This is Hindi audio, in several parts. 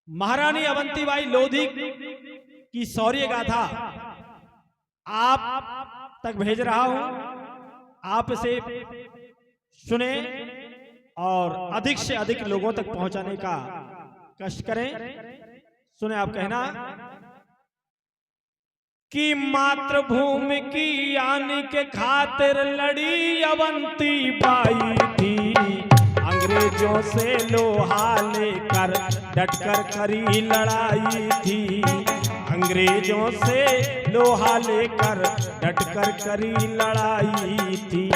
महारानी अवंतीबाई लोधी की शौर्य गाथा आप तक भेज रहा हूं। आप इसे सुने और अधिक से अधिक लोगों तक पहुंचाने का कष्ट करें। सुने आप कहना कि मातृभूमि की आने के खातिर लड़ी अवंतीबाई थी, अंग्रेजों से लोहा लेकर डटकर करी लड़ाई थी। अंग्रेजों से लोहा लेकर डटकर करी लड़ाई थी।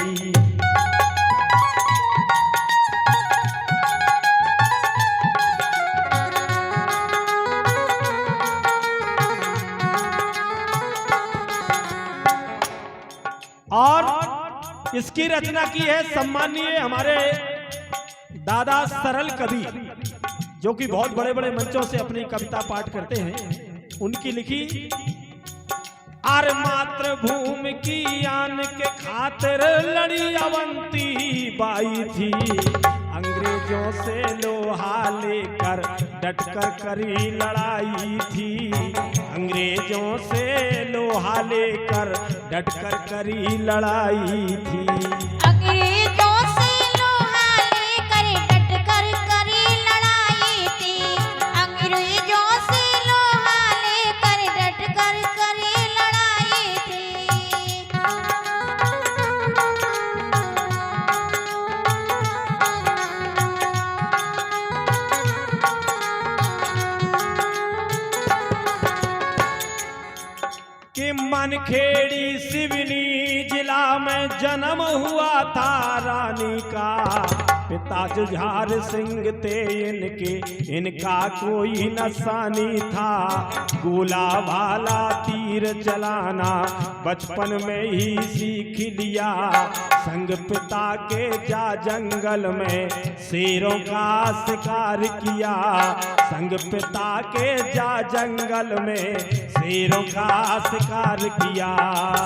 और इसकी रचना की है सम्मानीय हमारे दादा सरल कवि, जो कि बहुत बड़े बड़े मंचों से अपनी कविता पाठ करते हैं। उनकी लिखी आर मातृभूमि की आन के खातिर लड़ी अवंतीबाई थी, अंग्रेजों से लोहा लेकर डटकर करी लड़ाई थी। अंग्रेजों से लोहा लेकर डटकर करी लड़ाई थी। अंग्रेजों से लोहा लेकर डटकर करी लड़ाई थी। अंग्रेजों से लोहा लेकर डटकर करी लड़ाई थी। कि मनखेड़ी सिवनी जिला में जन्म हुआ था रानी का, पिता जुझार सिंह थे इनका कोई नसानी था। गोला भाला तीर चलाना बचपन में ही सीख लिया, संग पिता के जा जंगल में शेरों का शिकार किया। संग पिता के जा जंगल में शेरों का शिकार किया।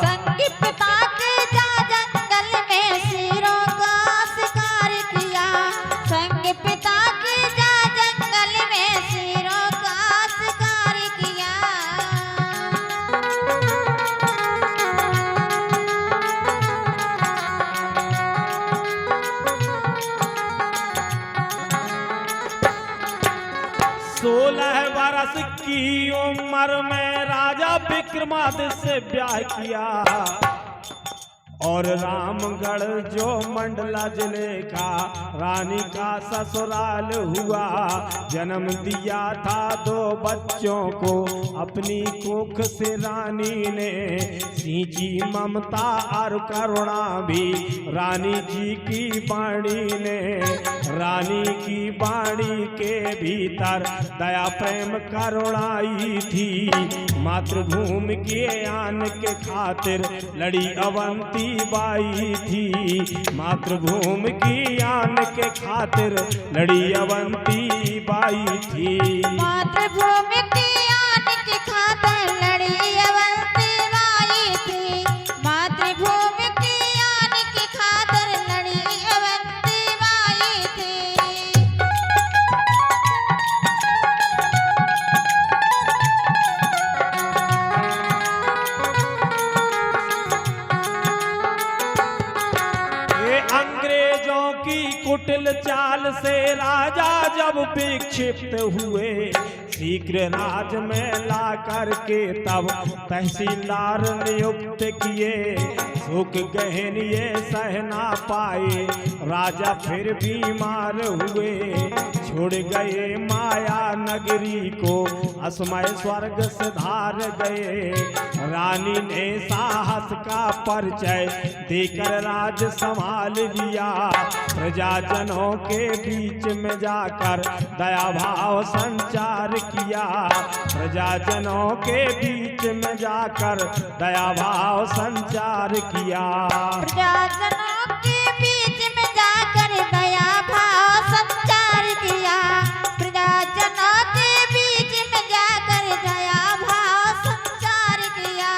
संग पिता के जा जंगल में शेरों का शिकार किया। संग पिता के जा जंगल में शेरों का शिकार किया। सोलह बरस की उम्र में राजा विक्रमादित्य से ब्याह किया, और रामगढ़ जो मंडला जिले का रानी का ससुराल हुआ। जन्म दिया था 2 बच्चों को अपनी कोख से रानी ने, सींची ममता और करुणा भी रानी जी की वाणी ने। रानी की वाणी के भीतर दया प्रेम करुणाई थी। मातृभूमि के आन के खातिर लड़ी अवंतीबाई थी। मातृभूमि की आन के खातिर लड़ी अवंतीबाई थी। मातृभूमि की आन के खातिर लड़ी अवंतीबाई थी। मातृभूमि की आन के खातिर लड़ी अवंतीबाई थी। अंग्रेजों की कुटिल चाल से राजा जब विक्षिप्त हुए, शीघ्र राज में ला करके तब तहसीलदार नियुक्त किए। सुख गहन ये सह ना पाए, राजा फिर बीमार हुए। छोड़ गए माया नगरी को, असमय स्वर्ग सिधार गए। रानी ने साहस का परिचय देकर राज संभाल लिया। प्रजाजनों के बीच में जाकर दया भाव संचार किया। प्रजाजनों के बीच में जाकर दया भाव संचार किया। प्रजाजनों के बीच में जाकर दया भाव संचार किया। प्रजाजनों के बीच में जाकर दया भाव संचार किया।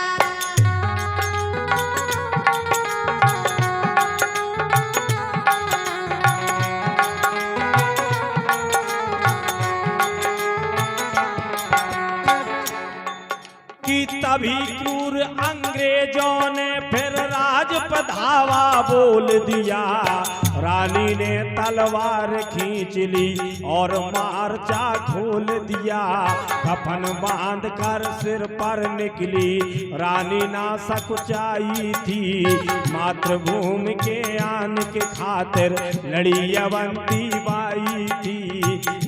तभी क्रूर अंग्रेजों ने फिर राज पर धावा बोल दिया। रानी ने तलवार खींच ली और मार्चा खोल दिया। कफन बांध कर सिर पर निकली रानी ना सकुचाई थी। मातृभूमि के आन के खातिर लड़ी अवंती बाई थी।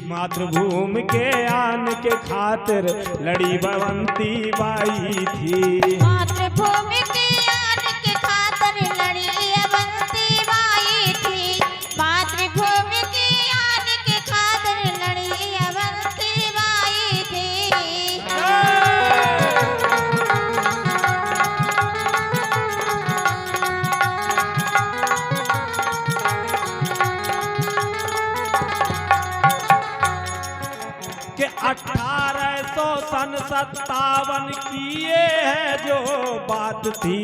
मातृभूमि के आन के खातिर लड़ी अवंती बाई थी। मातृभूमि के आन के खातिर लड़ी अवंती बाई थी। मातृभूमि के आन के खातिर लड़ी अवंती बाई थी। कि 1857 की ये है जो बात थी।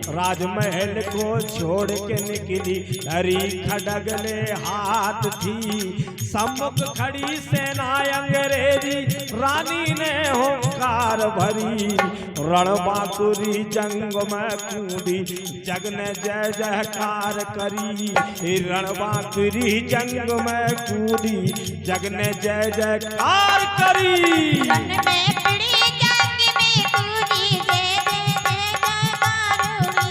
राजमहल को छोड़ के निकली हरी खड़गले हाथ थी। सम्मुख खड़ी सेना अंग्रेजी रानी ने होकार भरी। रणबांकुरी जंग में कूदी जग ने जय जयकार करी। रणबांकुरी जंग में कूदी जग ने जय जयकार करी। रण में पड़ी जंग में कूदी जय जय जय जयकार हुई।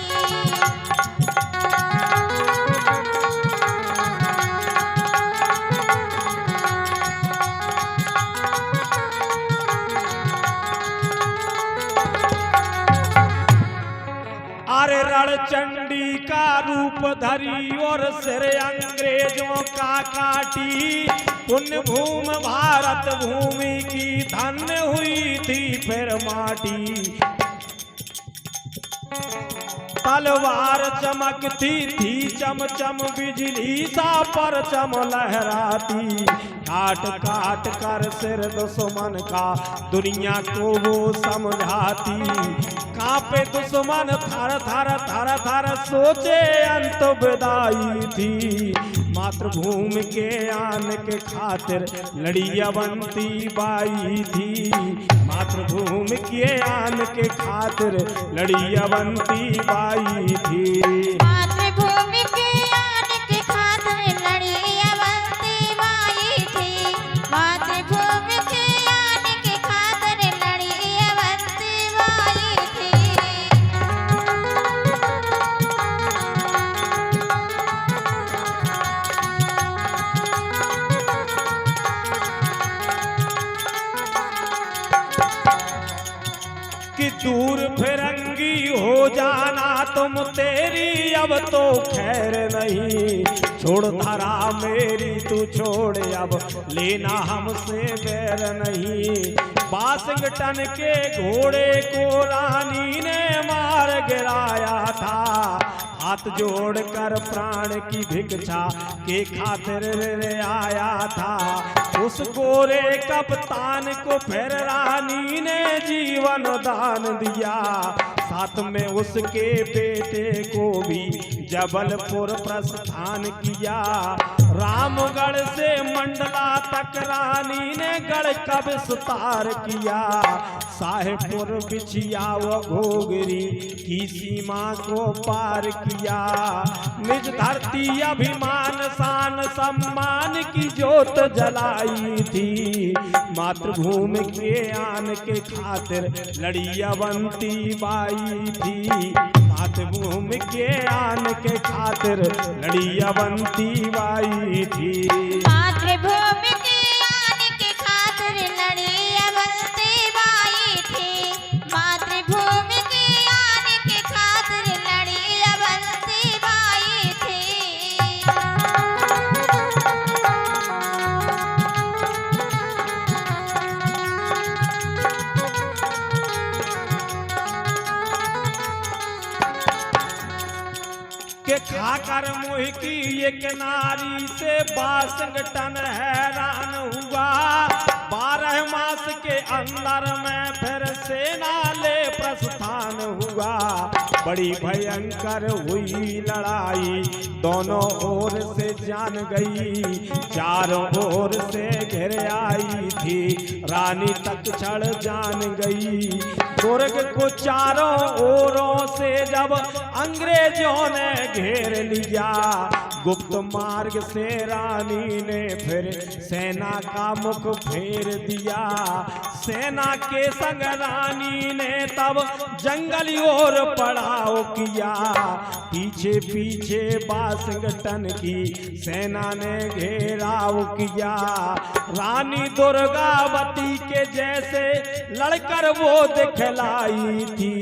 अरे रणचंडी का रूप धरी और सिर अंग्रेजों का काटी। पुण्य भूमि भारत भूमि की धन्य हुई थी फिर माटी। तलवार चमकती थी चम चम बिजली सा परचम लहराती। काट काट कर सिर दुश्मन का दुनिया को वो समझाती। कांपे दुश्मन थर थर थर थर सोचे अंत विदाई थी। मातृभूमि के आन के खातिर लड़ी अवंती बाई थी। मातृभूमि के आन के खातिर लड़ी अवंती बाई थी। मातृभूमि के आन के खातिर लड़ी अवंती बाई थी। मातृभूमि के आन के खातिर लड़ी अवंती बाई थी। कि दूर फिरंगी हो जाना तुम तेरी अब तो खैर नहीं। छोड़ धरा मेरी तू छोड़ अब लेना हमसे बैर नहीं। वाशिंगटन के घोड़े को रानी ने मार गिराया था। हाथ जोड़कर प्राण की भिक्षा के खातिर आया था। उस गोरे कप्तान को फिर रानी ने जीवन दान दिया। साथ में उसके बेटे को भी जबलपुर प्रस्थान किया। रामगढ़ से मंडला तक रानी ने गढ़ का विस्तार किया। साहेबपुर बिछिया व घोगरी की सीमा को पार किया। निज धरती अभिमान शान सम्मान की ज्योत जलाई थी। मातृभूमि के आन के खातिर लड़ी अवंती बाई थी। मातृभूमि के आन के खातिर लड़ी अवंती बाई थी। मातृभूमि के आन के खातिर लड़ी अवंती बाई थी। मातृभूमि के आन के खातिर लड़ी अवंती बाई थी। के खाकर मुँह की एक नारी से वाशिंगटन हैरान हुआ। 12 मास के अंदर में फिर सेना ले प्रस्थान हुआ। बड़ी भयंकर हुई लड़ाई, दोनों ओर से जान गई, चारों ओर से घिर आई थी, रानी तक्षण जान गई। दुर्ग को चारों ओरों से जब अंग्रेजों ने घेर लिया, गुप्त मार्ग से रानी ने फिर सेना का मुख फेर दिया। सेना के संग रानी ने तब जंगल ओर पड़ाव किया, पीछे पीछे वाशिंगटन की सेना ने घेराव किया। रानी दुर्गावती के जैसे लड़कर वो दिखलाई थी,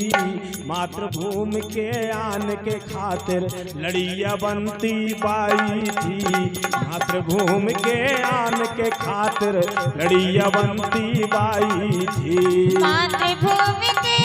मातृभूमि के आन के खातिर लड़ी अवंती बाई थी, मातृभूमि के आन के खातिर लड़ी अवंती बाई थी। मातृभूमि के